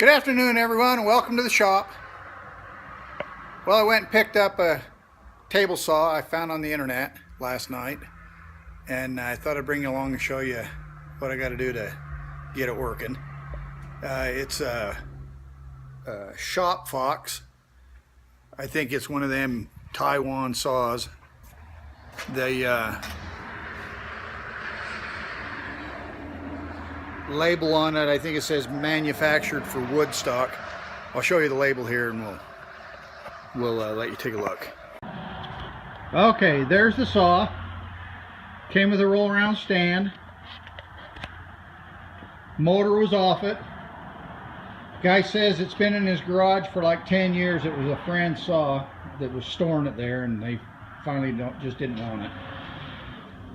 Good afternoon, everyone, and welcome to the shop. Well, I went and picked up a table saw I found on the internet last night, and I thought I'd bring you along and show you what I got to do to get it working. It's a Shop Fox. I think it's one of them Taiwan saws. They label on it, I think it says manufactured for Woodstock. I'll show you the label here and we'll let you take a look. Okay, there's the saw. Came with a roll around stand. Motor was off it. Guy says it's been in his garage for like 10 years. It was a friend's saw that was storing it there, and they finally just didn't want it.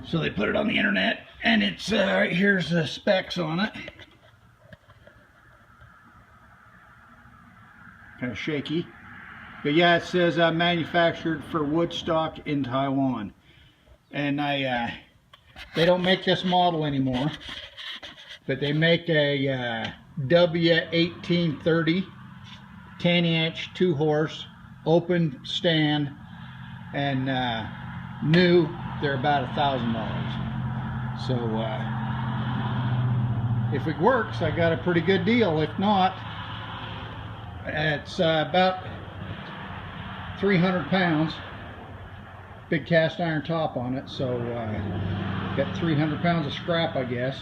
So they put it on the internet, and it's right here's the specs on it. Kind of shaky, but yeah, it says manufactured for Woodstock in Taiwan, and they don't make this model anymore, but they make a W1830 10-inch 2-horse open stand, and new. They're about $1,000. So if it works, I got a pretty good deal. If not, it's about 300 pounds. Big cast iron top on it, so got 300 pounds of scrap, I guess.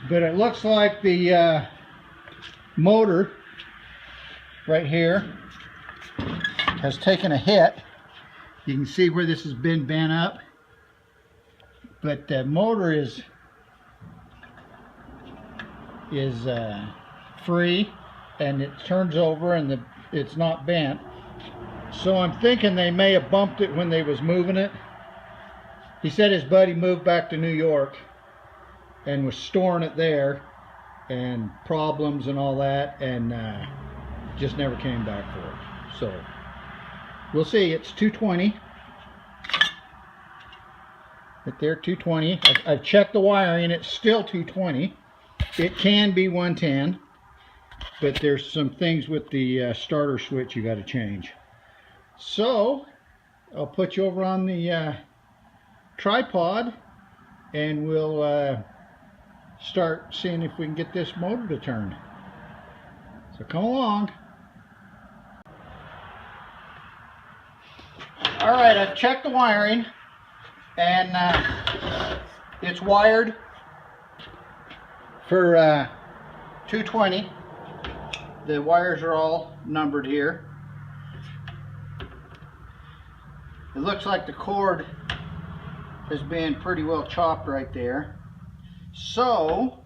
But it looks like the motor right here has taken a hit. You can see where this has been bent up. But the motor is free, and it turns over, and it's not bent. So I'm thinking they may have bumped it when they was moving it. He said his buddy moved back to New York and was storing it there, and problems and all that, and just never came back for it. So we'll see. It's 220. Right there, 220. I've checked the wiring. It's still 220. It can be 110, but there's some things with the starter switch you got to change. So I'll put you over on the tripod, and we'll start seeing if we can get this motor to turn. So come along. All right, I've checked the wiring, and it's wired for 220. The wires are all numbered here. It looks like the cord has been pretty well chopped right there. So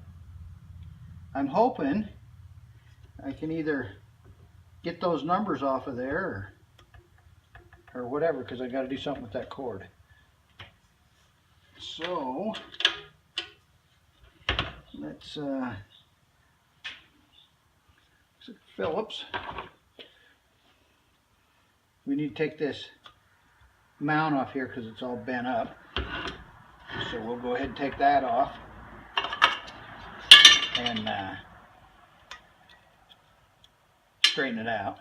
I'm hoping I can either get those numbers off of there or whatever, because I got to do something with that cord. So let's Phillips. We need to take this mount off here because it's all bent up. So we'll go ahead and take that off, and straighten it out.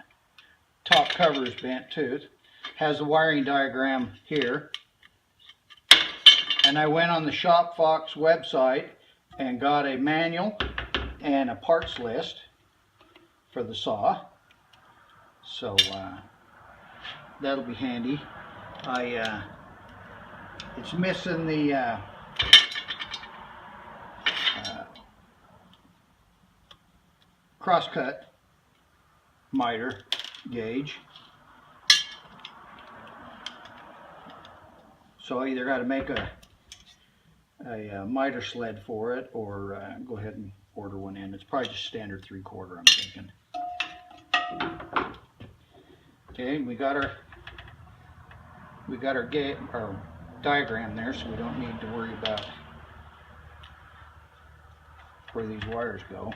Top cover is bent too. Has the wiring diagram here. And I went on the Shop Fox website and got a manual and a parts list for the saw. So that'll be handy. It's missing the crosscut miter gauge. So I either got to make a miter sled for it, or go ahead and order one in. It's probably just standard 3/4, I'm thinking. Okay, we got our diagram there, so we don't need to worry about where these wires go.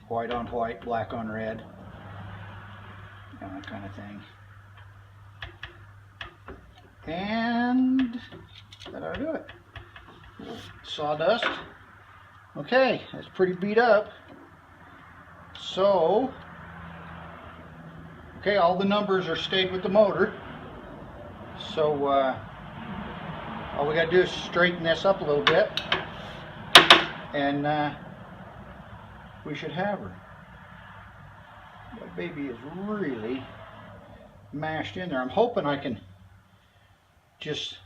White on white, black on red, that kind of thing. And that ought to do it. sawdust. Okay, that's pretty beat up. So, okay, all the numbers are stayed with the motor. So all we got to do is straighten this up a little bit, and we should have her. That baby is really mashed in there. I'm hoping I can just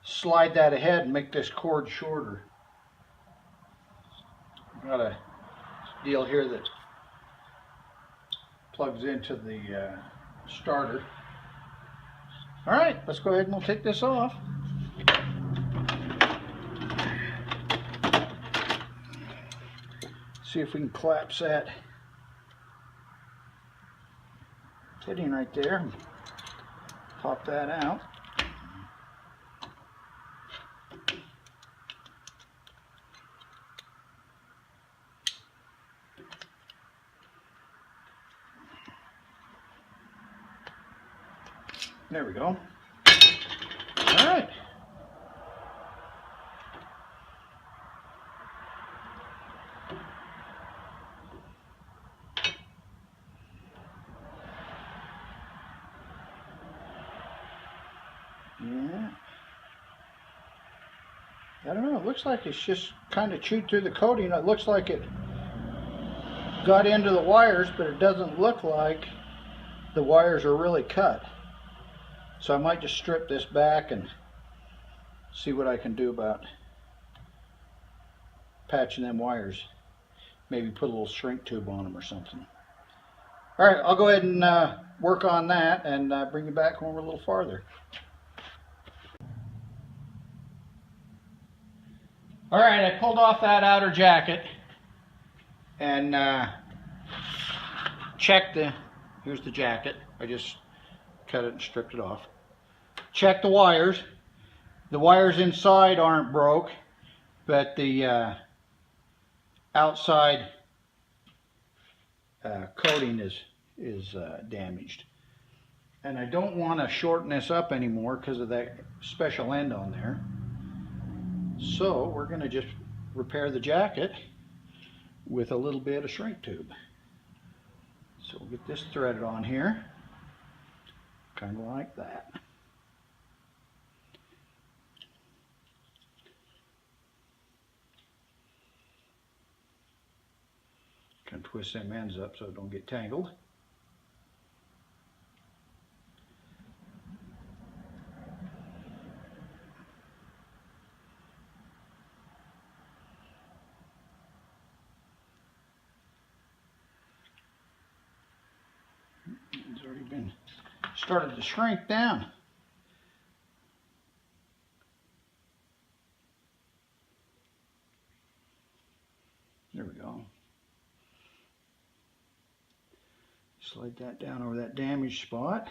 slide that ahead and make this cord shorter. I've got a deal here that plugs into the starter. All right, let's go ahead and we'll take this off. See if we can collapse that fitting right there. Pop that out. There we go. All right. Yeah. I don't know. It looks like it's just kind of chewed through the coating. It looks like it got into the wires, but it doesn't look like the wires are really cut. So I might just strip this back and see what I can do about patching them wires. Maybe put a little shrink tube on them or something. All right, I'll go ahead and work on that and bring you back when we're a little farther. All right, I pulled off that outer jacket and checked here's the jacket. I just cut it and stripped it off. Check the wires. The wires inside aren't broke, but the outside coating is damaged. And I don't want to shorten this up anymore because of that special end on there. So we're going to just repair the jacket with a little bit of shrink tube. So we'll get this threaded on here, kind of like that. Kind of twist them ends up so it don't get tangled. It's already been started to shrink down. There we go. Slide that down over that damaged spot.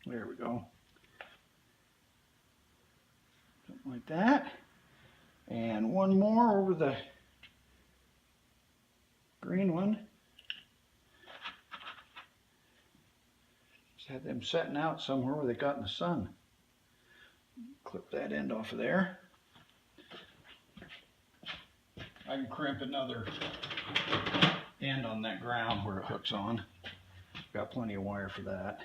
There we go. Something like that. And one more over the green one. Just had them setting out somewhere where they got in the sun. Clip that end off of there. I can crimp another end on that ground where it hooks on. Got plenty of wire for that.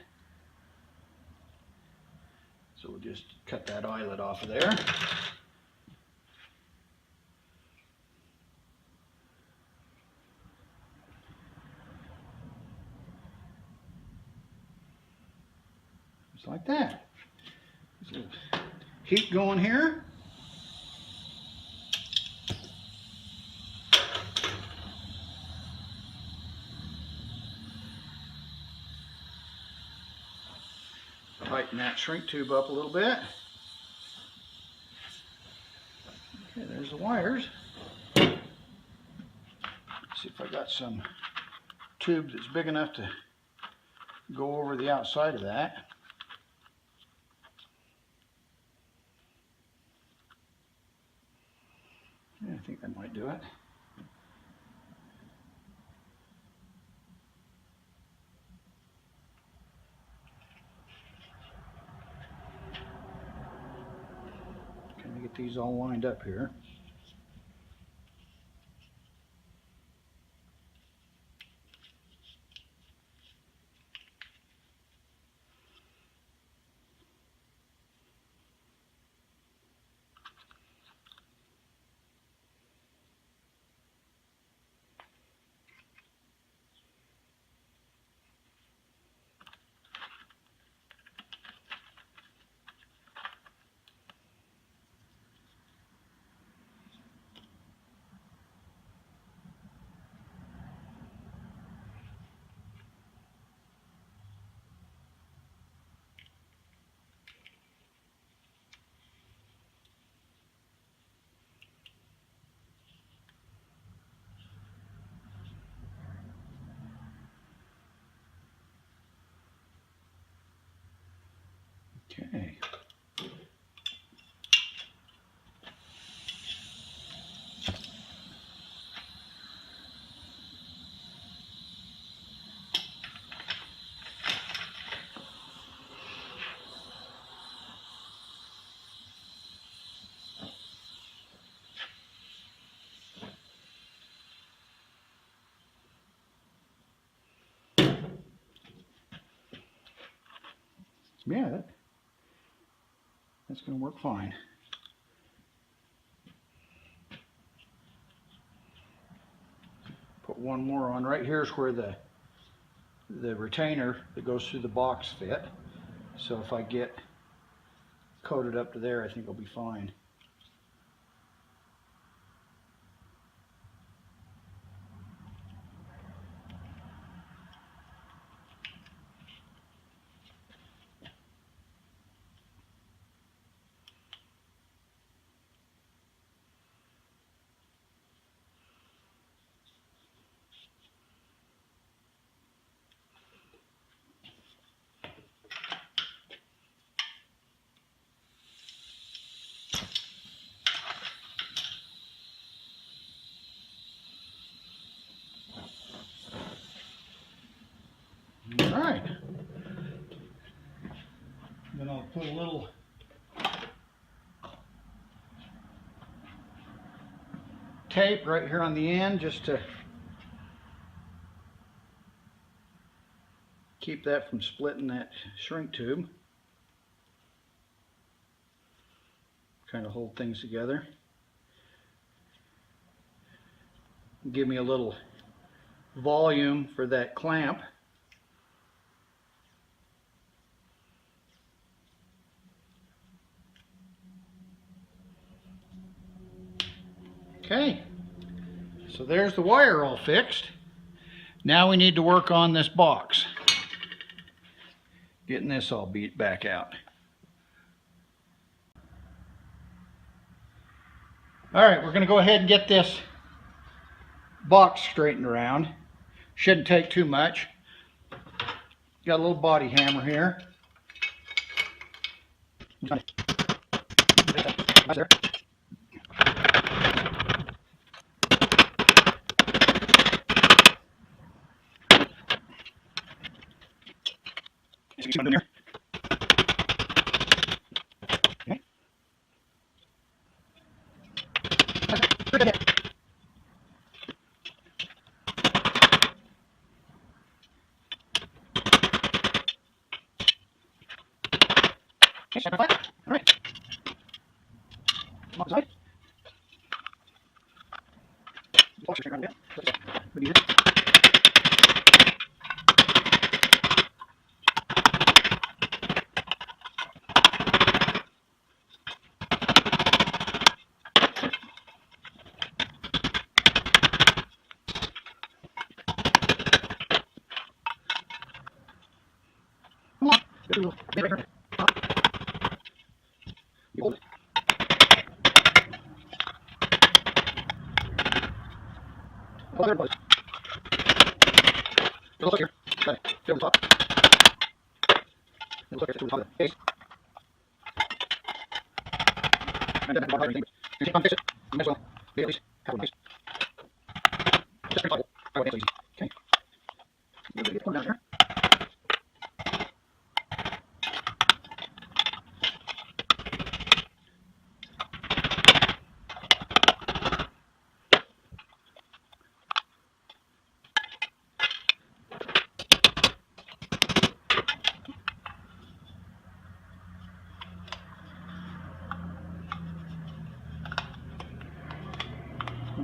So we'll just cut that eyelet off of there. Just like that. So heat going here. Tighten that shrink tube up a little bit. Okay, there's the wires. Let's see if I got some tube that's big enough to go over the outside of that. think that might do it. Can I get these all lined up here? Okay. Yeah, that's going to work fine. Put one more on. Right here's where the retainer that goes through the box fit. So if I get coated up to there, I think it'll be fine. All right. Then I'll put a little tape right here on the end just to keep that from splitting that shrink tube. Kind of hold things together. Give me a little volume for that clamp. Okay, so there's the wire all fixed. Now we need to work on this box. Getting this all beat back out. All right, we're going to go ahead and get this box straightened around. Shouldn't take too much. Got a little body hammer here. Right there. In there. Okay. Good ahead. Okay, stand flat. All right. Come on side. Box around a bit. Good easier. Come on. Get a little bit right here. You hold it. Oh, there it was. There's a hook here. Got it. Fit over the top. There's a hook here. Fit over the top of the case. And then the bottom everything. If you can't fix it, you might as well be at least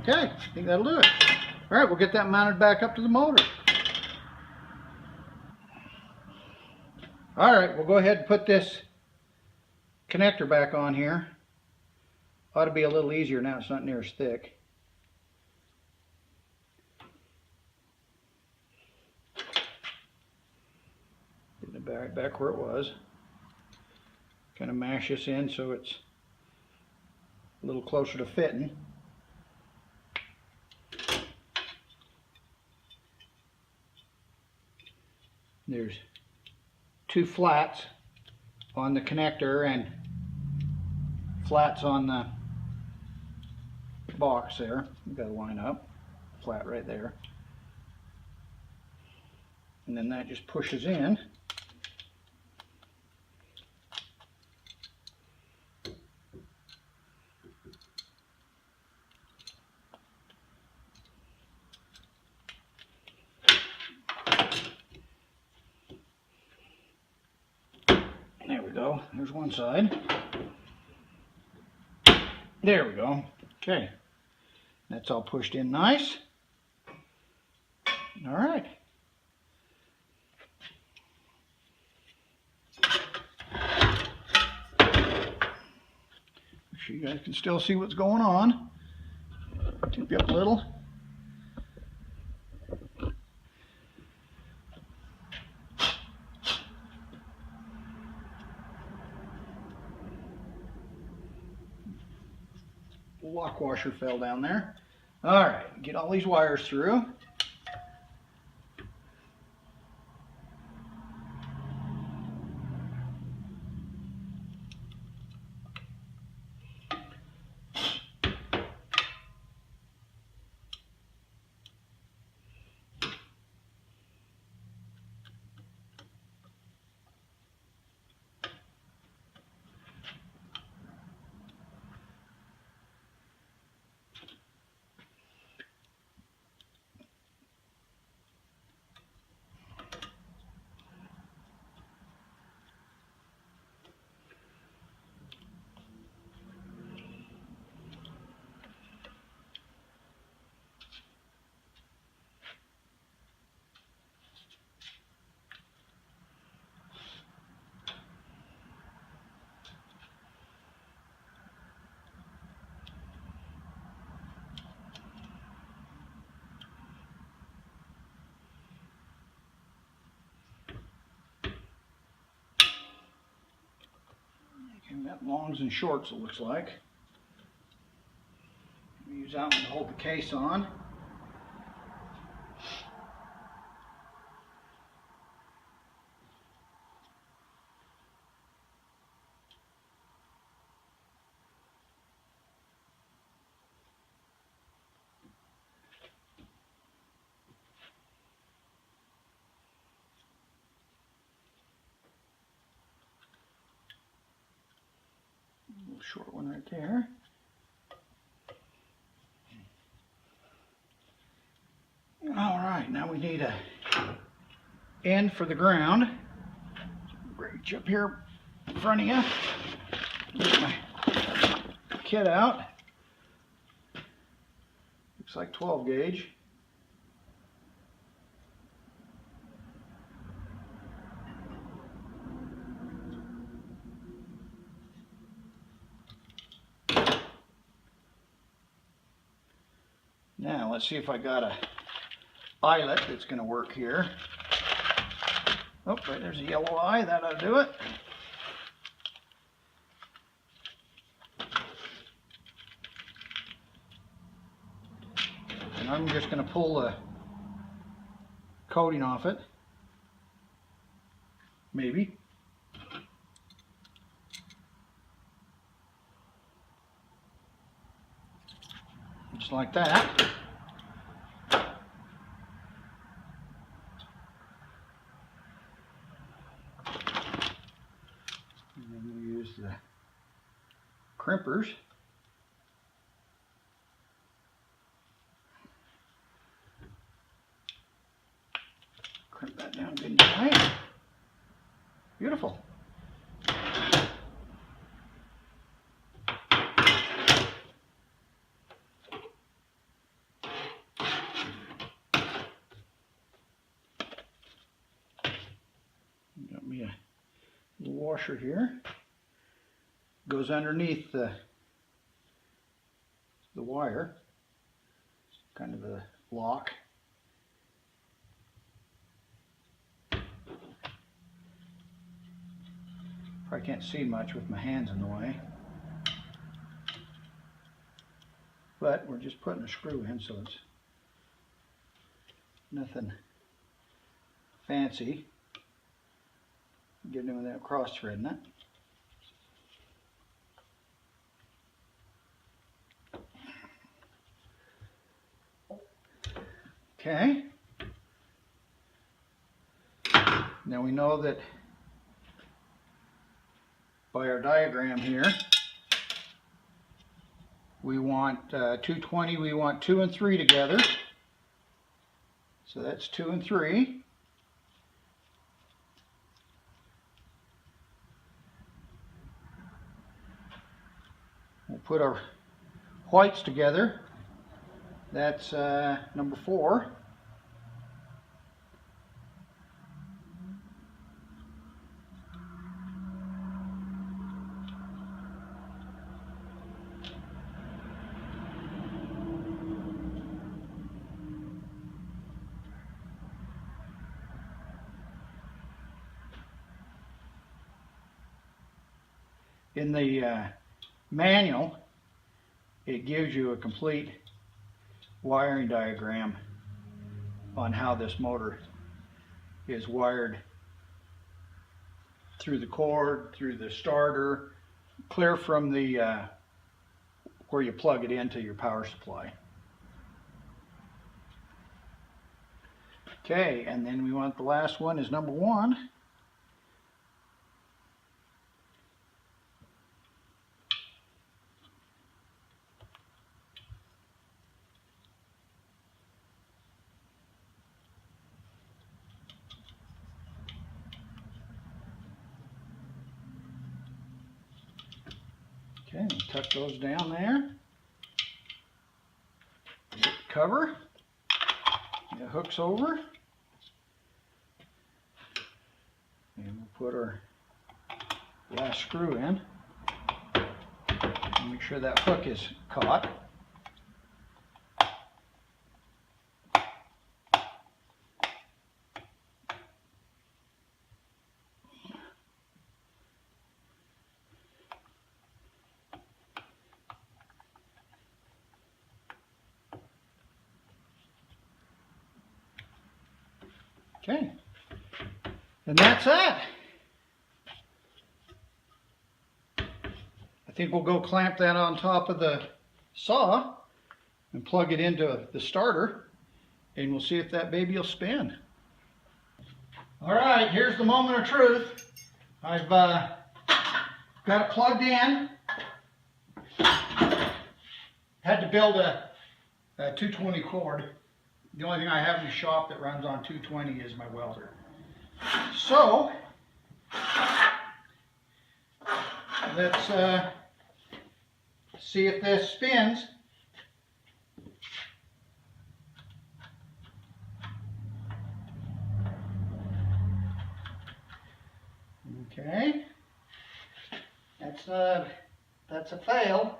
Okay, I think that'll do it. All right, we'll get that mounted back up to the motor. All right, we'll go ahead and put this connector back on here. Ought to be a little easier now, it's not near as thick. Getting it back where it was. Kind of mash this in so it's a little closer to fitting. There's two flats on the connector and flats on the box there. You've got to line up. Flat right there. And then that just pushes in. There we go. There's one side. There we go. Okay. That's all pushed in nice. All right. Make sure you guys can still see what's going on. Tip you up a little. Lock washer fell down there. All right, get all these wires through. Got longs and shorts, it looks like. Use that one to hold the case on. Short one right there. All right, now we need a end for the ground. Reach up here in front of you. Get my kit out. Looks like 12 gauge. Now let's see if I got a eyelet that's going to work here. Oh, right there's a yellow eye. That ought to do it. And I'm just going to pull the coating off it. Maybe. just like that. And then we use the crimpers. Crimp that down good and tight. Beautiful. Got me a little washer here. Goes underneath the wire. Kind of a lock. Probably can't see much with my hands in the way. But we're just putting a screw in, so it's nothing fancy. Getting in without cross-threading it. Okay. Now we know that by our diagram here, we want 220, we want 2 and 3 together. So that's 2 and 3. We'll put our whites together. That's number 4. In the manual, it gives you a complete wiring diagram on how this motor is wired through the cord, through the starter, clear from the where you plug it into your power supply. Okay, and then we want the last one is number 1. Okay, tuck those down there. Get the cover. It hooks over. And we'll put our last screw in. And make sure that hook is caught. Okay, and that's it. I think we'll go clamp that on top of the saw and plug it into the starter, and we'll see if that baby will spin. All right, here's the moment of truth. I've got it plugged in. Had to build a 220 cord. The only thing I have in the shop that runs on 220 is my welder. So, let's see if this spins. Okay, that's a fail.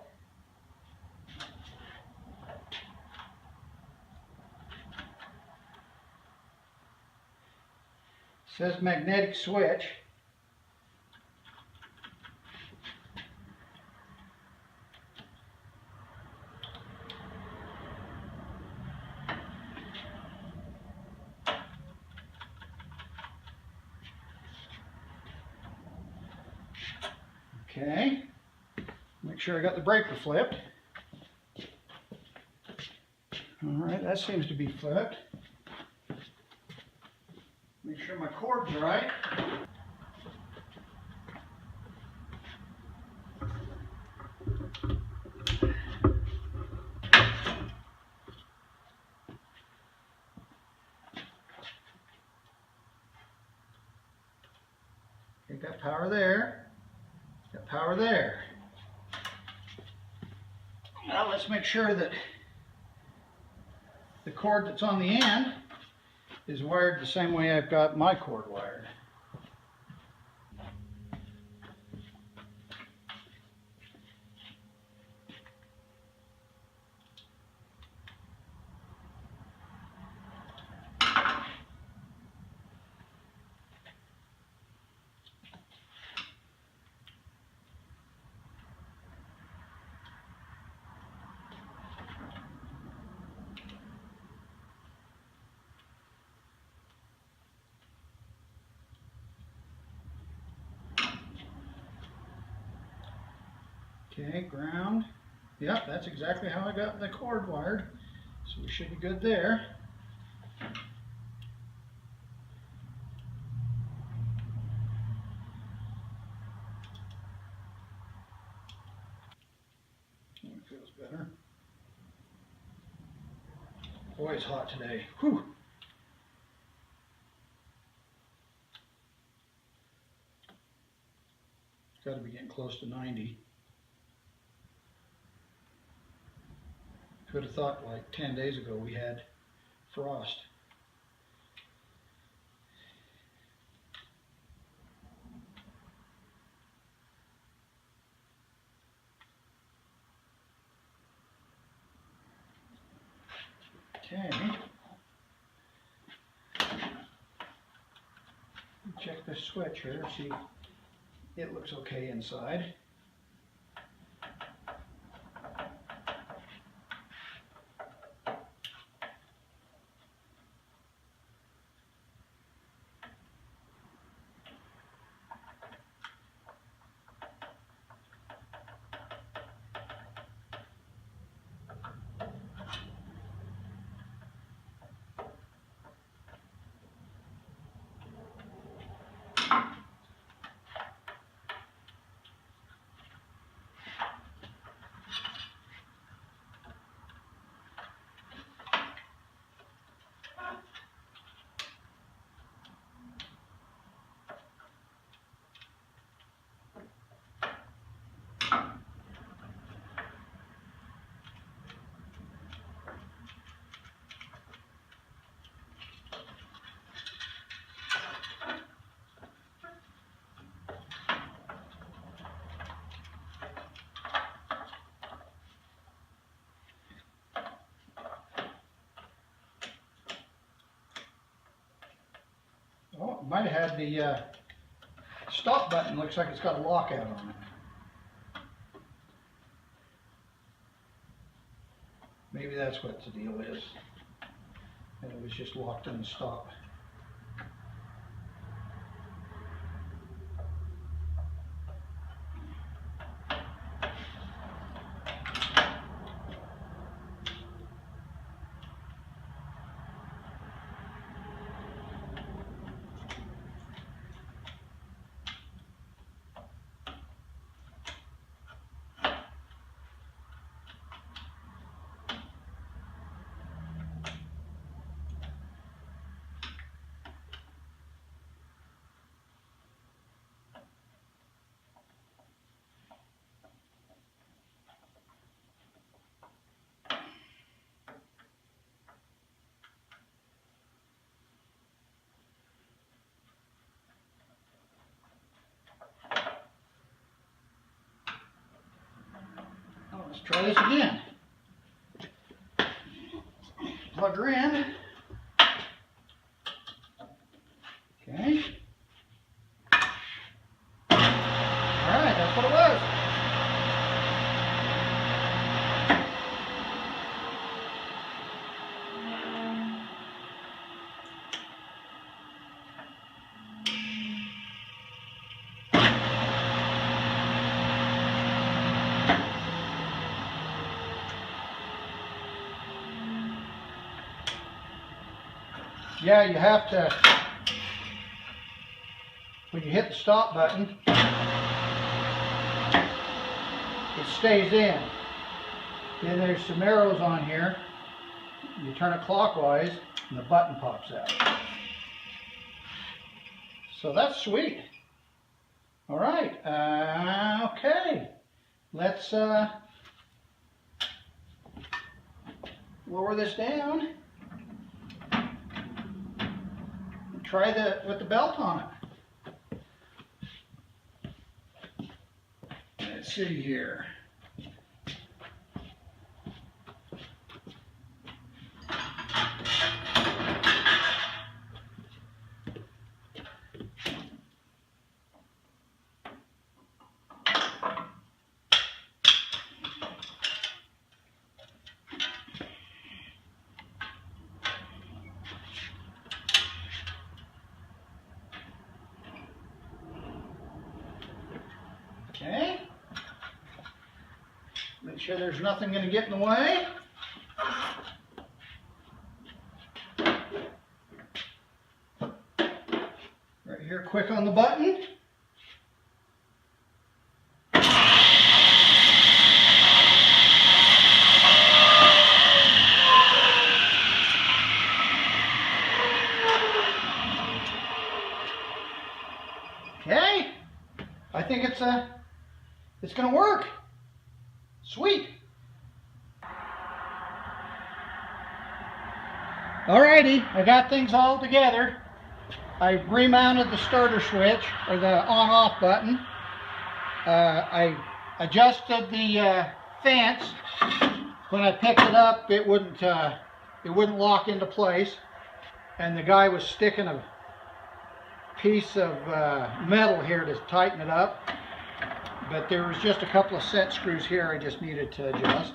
Says magnetic switch. Okay, make sure I got the breaker flipped. Alright, that seems to be flipped. Make sure my cord's right. Okay, got power there. Got power there. Now let's make sure that the cord that's on the end is wired the same way I've got my cord wired. Okay, ground. Yep, that's exactly how I got the cord wired. So we should be good there. That feels better. Boy, it's hot today. Whew. Got to be getting close to 90. Could have thought like 10 days ago we had frost. Okay. Check this switch here, see if it looks okay inside. Oh, it might have had the stop button. Looks like it's got a lockout on it. Maybe that's what the deal is. And it was just locked in the stop. Let's try this again. Plug her in. Okay. Alright, that's what it was. yeah, you have to, when you hit the stop button, it stays in. Then there's some arrows on here. You turn it clockwise and the button pops out. So that's sweet. All right, okay. Let's lower this down. And try with the belt on it. Let's see here. Okay. Make sure there's nothing going to get in the way. Right here, quick on the button. Okay. I think it's going to work. Sweet. Alrighty, I got things all together. I remounted the starter switch, or the on-off button. I adjusted the fence. When I picked it up, it wouldn't lock into place, and the guy was sticking a piece of metal here to tighten it up. But there was just a couple of set screws here I just needed to adjust.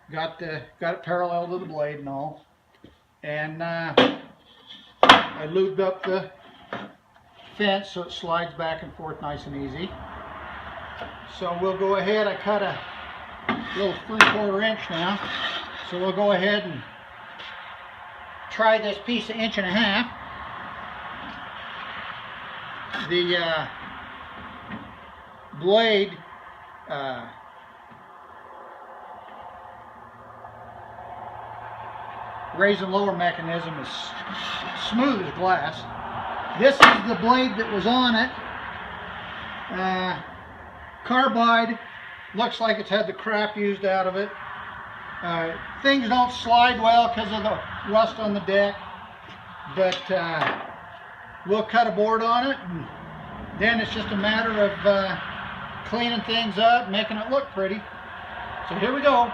Got it parallel to the blade and all. And I lubed up the fence so it slides back and forth nice and easy. So we'll go ahead, I cut a little 3/4 inch now. So we'll go ahead and try this piece of 1.5 inches. The blade raise and lower mechanism is smooth as glass. This is the blade that was on it. Carbide, looks like it's had the crap used out of it. Things don't slide well because of the rust on the deck, but we'll cut a board on it, and then it's just a matter of cleaning things up, making it look pretty. So here we go.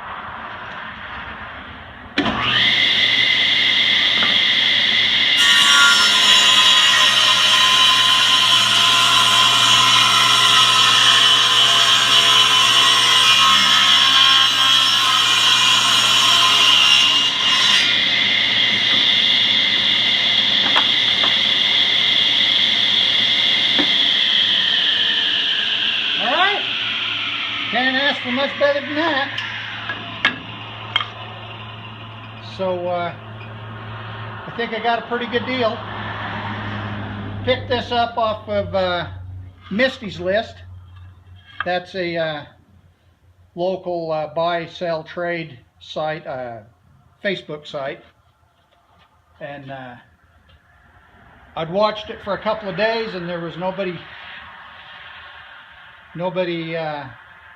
Can't ask for much better than that. So I think I got a pretty good deal. Picked this up off of Misty's List. That's a local buy, sell, trade site, Facebook site. And I'd watched it for a couple of days and there was nobody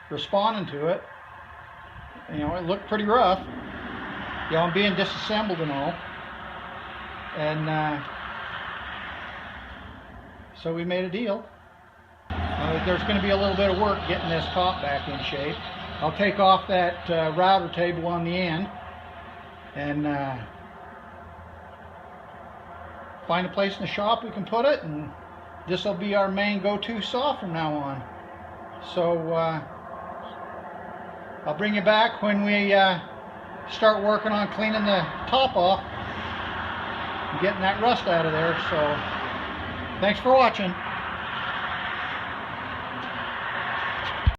responding to it. You know, it looked pretty rough. You know, being disassembled and all. And so we made a deal. There's going to be a little bit of work getting this top back in shape. I'll take off that router table on the end and find a place in the shop we can put it, and this will be our main go-to saw from now on. So I'll bring you back when we start working on cleaning the top off and getting that rust out of there. So thanks for watching.